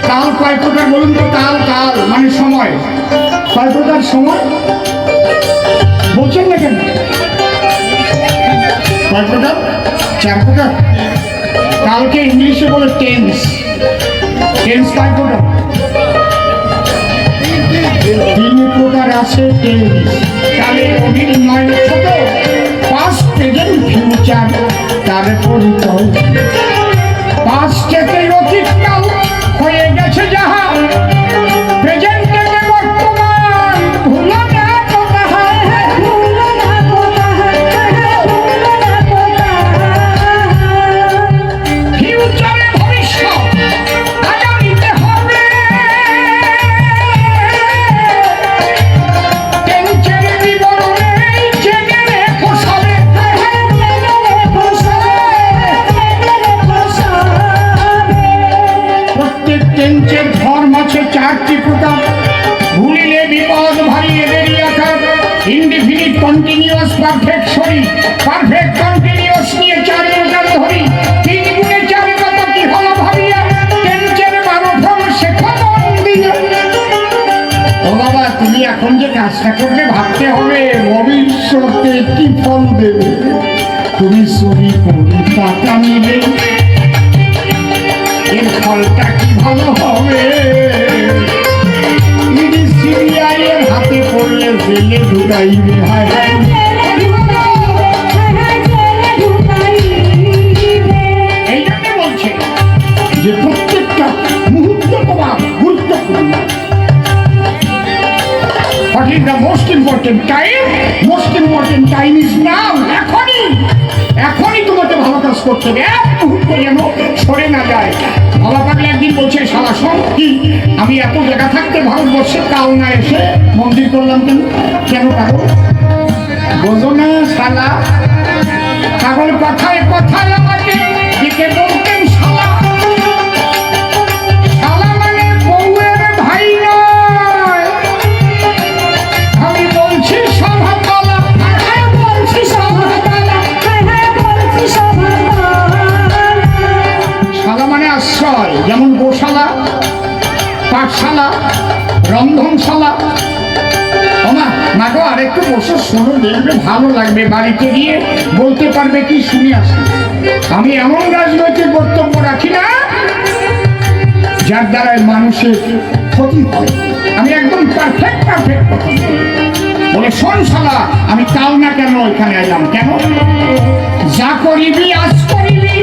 কাল কয় প্রকার বলুন তো? কাল কাল মানে সময়। কয় প্রকার সময় বলছেন না কেন? কয় প্রকার? 4 প্রকার। কালকে ইংলিশে বলে টেন্স। টেন্স কয় প্রকার? 3 প্রকার আছে টেন্স। কালের অভিনয় ছোট, পাস্ট প্রেজেন্ট ফিউচার তার পরিচয়। পাস্টেতে অতীতকাল হয়ে গেছে যাহা, প্রেজেন্টে বর্তমান ভুলো না তো তাহা। ফিউচারে ভবিষ্যৎ আগামীতে হবে, টেন্সের বিবরণে জেনে রেখো সবে। প্রত্যেক টেন্সের ফর্ম আছে 4টি প্রকার। ভুলিলে বিপদ ভারী এদেরই আকার। Indefinite, continuous, perfect sorry, perfect continuous নিয়ে 4 প্রকার ধরি। 3 গুণে 4 কত কি হলো ভাবিয়া, টেন্সের 12 ফর্ম শেখো মন দিয়ে। ও বাবা, তুমি এখন যে কাজটা করবে ভাবতে হবে ভবিষ্যতে কি ফল দেবে। তুমি চুরি করে টাকা নিলে এর ফলটা কি ভালো হবে। সিবিআই এর হাতে পড়লে জেলে ঢুকাইবে। হায় হায়, এই জন্য বলছে যে প্রত্যেকটা মুহূর্ত তোমার গুরুত্বপূর্ণ। What is the most important time? Most important time is now. এখনই তোমাকে ভালো কাজ করতে হবে। এক মুহূর্ত যেন সরে না যায়। বাবা পাগলা একদিন বলছে, শালা শোন, কি আমি এত জায়গা থাকতে ভারতবর্ষে কাল না এসে মন্দির করলাম কেন? কেন পাগল বোঝো না শালা? পাগল কথায় কথায় আমাকে দিকে বলতেন শালা। শালা মানে বউয়ের ভাই নয়, আমি বলছি সভাতলা। বলছি সভাতলা। শালা মানে আশ্রয়, যেমন গোশালা, পাঠশালা, রন্ধনশালা। ওমা মাগো, আর একটু বসে শোনো, দেখবে ভালো লাগবে। বাড়িতে গিয়ে বলতে পারবে কি শুনে আসি। আমি এমন রাজনৈতিক বক্তব্য রাখি না যার দ্বারাই মানুষের ক্ষতি হয়। আমি একদম পারফেক্ট কথা বলে, শোন শালা, আমি কাল না কেন এখানে এলাম? কেন? যা করিবি আজ করিবি,